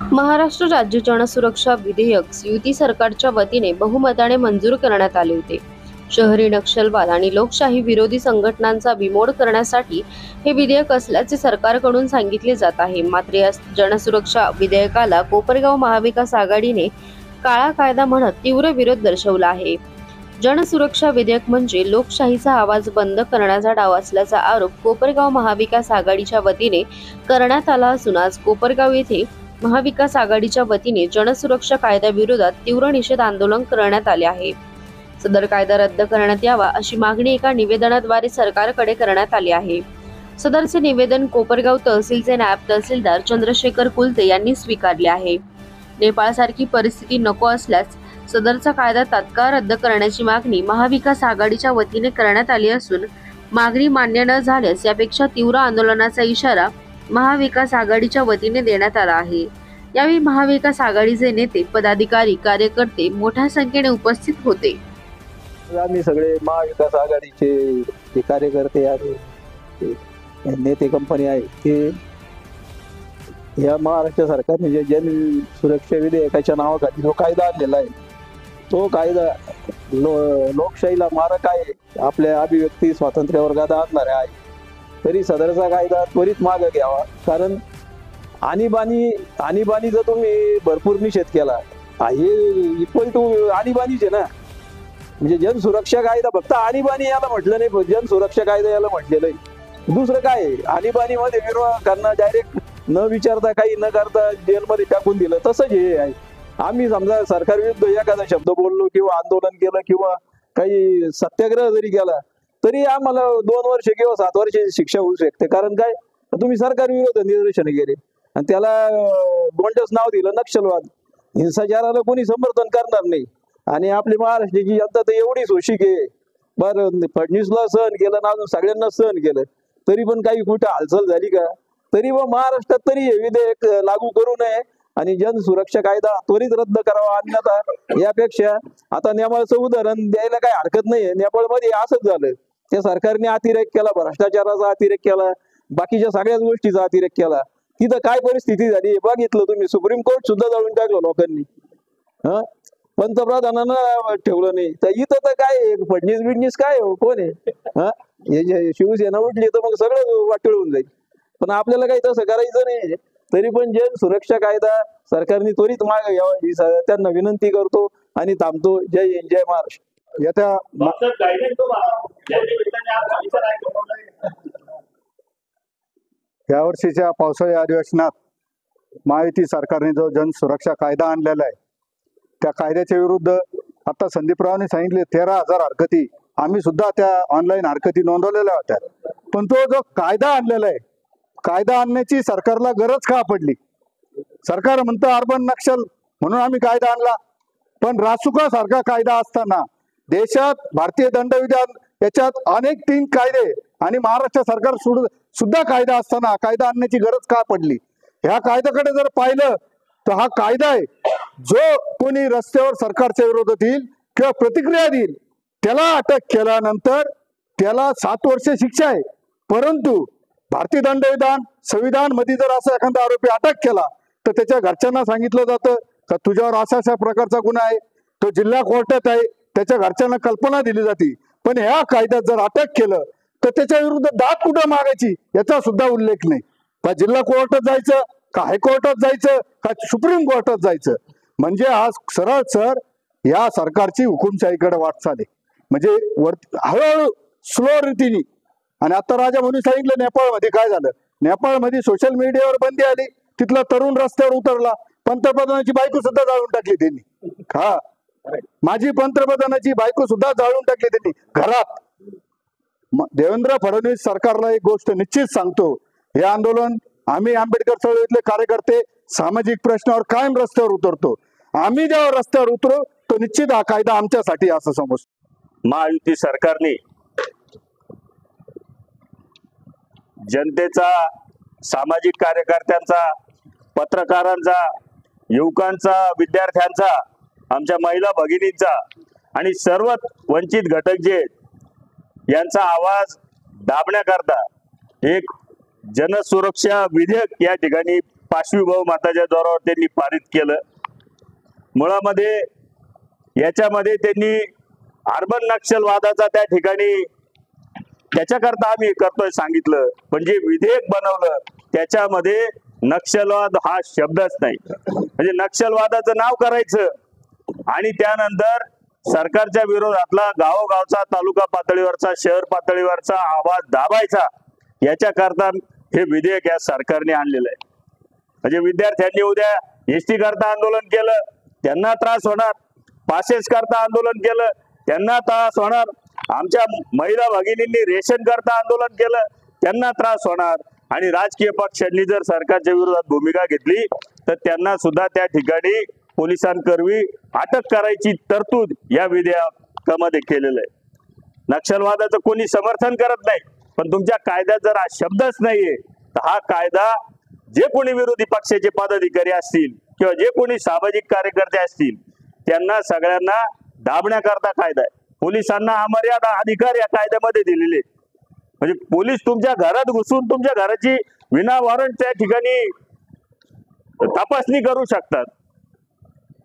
महाराष्ट्र राज्य जनसुरक्षा विधेयक युती सरकारच्या वतीने बहुमताने मंजूर करण्यात आले होते। शहरी नक्षलवाद आणि लोकशाही विरोधी संघटनांचा बिमोड करण्यासाठी हे विधेयक असल्याचे सरकारकडून सांगितले जात आहे। मात्र या जनसुरक्षा विधेयकाला कोपरगाव महाविकास आघाडीने काळा कायदा म्हणत तीव्र विरोध दर्शवला आहे। जनसुरक्षा विधेयक म्हणजे लोकशाहीचा आवाज बंद करण्याचा डाव असल्याचा आरोप कोपरगाव महाविकास आघाडीच्या वतीने करण्यात आला असून आज कोपरगाव येथे महाविकास आघाडीच्या वतीने जनसुरक्षा कायद्याविरोधात तीव्र निषेध आंदोलन करण्यात आले आहे। सदर कायदा रद्द करण्यात यावा अशी मागणी एका निवेदनाद्वारे सरकारकडे करण्यात आली आहे। सदरचे निवेदन कोपरगाव तहसीलचे नायब तहसीलदार चंद्रशेखर कुलते यांनी स्वीकारले आहे। नेपाळसारखी परिस्थिती नको असल्यास सदरचा कायदा तात्काळ रद्द करण्याची मागणी महाविकास आघाडीच्या वतीने करण्यात आली असून मागणी मान्य न झाल्यास यापेक्षा तीव्र आंदोलनाचा इशारा महाविकास आघाडीच्या वतीने देण्यात आला आहे। यावेळी महाविकास आघाडीचे नेते, पदाधिकारी, कार्यकर्ते मोठ्या संख्येने उपस्थित होते। आम्ही सगळे महाविकास आघाडीचे जे कार्यकर्ते आणि नेते कंपनी आहे ते या महाराष्ट्र सरकारने जे जन सुरक्षा विधेयकाच्या नावाखाली जो कायदा आणलेला आहे तो कायदा लोकशाहीला मारक आहे, आपल्या अभिव्यक्ती स्वातंत्र्यावर गादा आणणारा आहे। तरी सदरचा कायदा त्वरित मागे घ्यावा, कारण आणीबाणीचा तुम्ही भरपूर निषेध केला। हे इक्वल टू आणीबाणीच आहे ना, म्हणजे जनसुरक्षा कायदा फक्त आणीबाणी याला म्हटलं नाही, जनसुरक्षा कायदा याला म्हटलेलं आहे। दुसरं काय आहे, आणीबाणीमध्ये विरोधकांना डायरेक्ट न विचारता काही न करता जेलमध्ये टाकून दिलं, तसंच हे आहे। आम्ही समजा सरकार विरुद्ध एखादा शब्द बोललो किंवा आंदोलन केलं किंवा काही सत्याग्रह जरी केला तरी आम्हाला 2 वर्ष किंवा 7 वर्षाची शिक्षा होऊ शकते। कारण काय, तुम्ही सरकार विरोधात निदर्शने केले आणि त्याला गोंडस नाव दिलं नक्षलवाद। हिंसाचाराला कोणी समर्थन करणार नाही आणि आपली महाराष्ट्राची जनता तर एवढी शोषिक आहे। बरं, फडणवीसला सहन केलं ना, अजून सगळ्यांना सहन केलं, तरी पण काही कुठे हालचाल झाली का? तरी व महाराष्ट्रात तरी हे विधेयक लागू करू नये आणि जनसुरक्षा कायदा त्वरित रद्द करावा। अन्यथा यापेक्षा आता नेपाळचं उदाहरण द्यायला काही हरकत नाहीये। नेपाळमध्ये असंच झालं, त्या सरकारने अतिरेक केला, भ्रष्टाचाराचा अतिरेक केला, बाकीच्या सगळ्याच गोष्टीचा अतिरेक केला। तिथं काय परिस्थिती झाली बघितलं तुम्ही, सुप्रीम कोर्ट सुद्धा जाळून टाकलं लोकांनी, पंतप्रधानांना ठेवलं नाही। तर इथं तर काय फडणवीस काय कोण आहे? शिवसेना उठली तर मग सगळं वाटोळ होऊन जाईल। पण आपल्याला काही तसं करायचं नाही। तरी पण जन सुरक्षा कायदा सरकारने त्वरित मागे घ्यावा ही त्यांना विनंती करतो आणि थांबतो। जय हिंद, जय महाराष्ट्र। येत्या यावर्षीच्या पावसाळी अधिवेशनात महायुती सरकारने जो जनसुरक्षा कायदा आणलेला आहे त्या कायद्याच्या विरुद्ध आता संदीपरावांनी सांगितले 13,000 हरकती, आम्ही सुद्धा त्या ऑनलाईन हरकती नोंदवलेल्या होत्या। पण तो जो कायदा आणलेला आहे, कायदा आणण्याची सरकारला गरज का पडली? सरकार म्हणतं अर्बन नक्षल म्हणून आम्ही कायदा आणला, पण रासुका सारखा कायदा असताना देशात भारतीय दंडविधान याच्यात अनेक 3 कायदे आणि महाराष्ट्र सरकार सुद्धा कायदा असताना कायदा आणण्याची गरज का पडली? ह्या कायद्याकडे जर पाहिलं तर हा कायदा आहे, जो कोणी रस्त्यावर सरकारच्या विरोधात येईल किंवा प्रतिक्रिया देईल त्याला अटक केल्यानंतर त्याला 7 वर्ष शिक्षा आहे। परंतु भारतीय दंडविधान संविधान मध्ये जर असा एखादा आरोपी अटक केला तर त्याच्या घरच्यांना सांगितलं जातं का तुझ्यावर अशा प्रकारचा गुन्हा आहे, तो जिल्हा कोर्टात आहे, त्याच्या घरच्यांना कल्पना दिली जाते। पण ह्या कायद्यात जर अटक केलं तर त्याच्या विरुद्ध दाद कुठं मागायची याचा सुद्धा उल्लेख नाही। का जिल्हा कोर्टात जायचं, का हायकोर्टात जायचं, का सुप्रीम कोर्टात जायचं? म्हणजे आज सरळ सर या सरकारची हुकुमशाहीकडे वाटचाल आहे, म्हणजे हळूहळू स्लो रीतीने। आणि आता राजा म्हणून सांगितलं नेपाळमध्ये काय झालं, नेपाळमध्ये सोशल मीडियावर बंदी आली, तिथला तरुण रस्त्यावर उतरला, पंतप्रधानाची बायको सुद्धा जाळून टाकली त्यांनी। माझी पंतप्रधानाची बायको सुद्धा जाळून टाकली त्यांनी घरात। देवेंद्र फडणवीस सरकारला एक गोष्ट निश्चित सांगतो, हे आंदोलन आम्ही आंबेडकर चळवळीतले कार्यकर्ते सामाजिक प्रश्नावर कायम रस्त्यावर उतरतो। आम्ही जेव्हा रस्त्यावर उतरू तो निश्चित हा कायदा आमच्यासाठी असं समजतो। महायुती सरकारने जनतेचा, सामाजिक कार्यकर्त्यांचा, पत्रकारांचा, युवकांचा, विद्यार्थ्यांचा, आमच्या महिला भगिनींचा आणि सर्व वंचित घटक जे यांचा आवाज दाबण्याकरता एक जनसुरक्षा विधेयक या ठिकाणी पाशवी बहुमताच्या जोरावर त्यांनी पारित केलं. मुळामध्ये याच्यामध्ये त्यांनी अर्बन नक्षलवादाचा त्या ठिकाणी त्याच्याकरता आम्ही करतोय सांगितलं, पण जे विधेयक बनवलं त्याच्यामध्ये नक्षलवाद हा शब्दच नाही. म्हणजे नक्षलवादाचं नाव करायचं आणि त्यानंतर सरकारच्या विरोधातला गावोगावचा, तालुका पातळीवरचा, शहर पातळीवरचा आवाज दाबायचा, याच्याकरता हे विधेयक या सरकारने आणलेलं आहे. म्हणजे विद्यार्थ्यांनी उद्या एसटी करता आंदोलन केलं त्यांना त्रास होणार, पासेस करता आंदोलन केलं त्यांना त्रास होणार, आमच्या महिला भगिनींनी रेशन करता आंदोलन केलं त्यांना त्रास होणार, आणि राजकीय पक्षांनी जर सरकारच्या विरोधात भूमिका घेतली तर त्यांना सुद्धा त्या ठिकाणी पोलिसांकरवी अटक करायची तरतूद या विधेयकामध्ये केलेलं आहे. नक्षलवादाचं कोणी समर्थन करत नाही, पण तुमच्या कायद्यात जर हा शब्दच नाहीये तर हा कायदा जे कोणी विरोधी पक्षाचे पदाधिकारी असतील किंवा जे कोणी सामाजिक कार्यकर्ते असतील त्यांना सगळ्यांना दाबण्याकरता कायदा आहे. पोलिसांना अमर्यादा अधिकार या कायद्यामध्ये दिलेले. म्हणजे पोलीस तुमच्या घरात घुसून तुमच्या घराची विना वॉरंट त्या ठिकाणी तपासणी करू शकतात.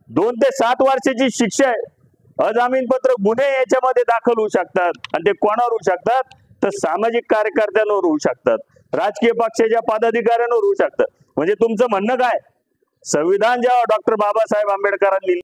2 ते 7 वर्षाची शिक्षा आहे. अजामीनपत्र गुन्हे याच्यामध्ये दाखल होऊ शकतात, आणि ते कोणावर होऊ शकतात तर सामाजिक कार्यकर्त्यांवर होऊ शकतात, राजकीय पक्षाच्या पदाधिकाऱ्यांवर होऊ शकतात. म्हणजे तुमचं म्हणणं काय, संविधान जेव्हा डॉक्टर बाबासाहेब आंबेडकरांनी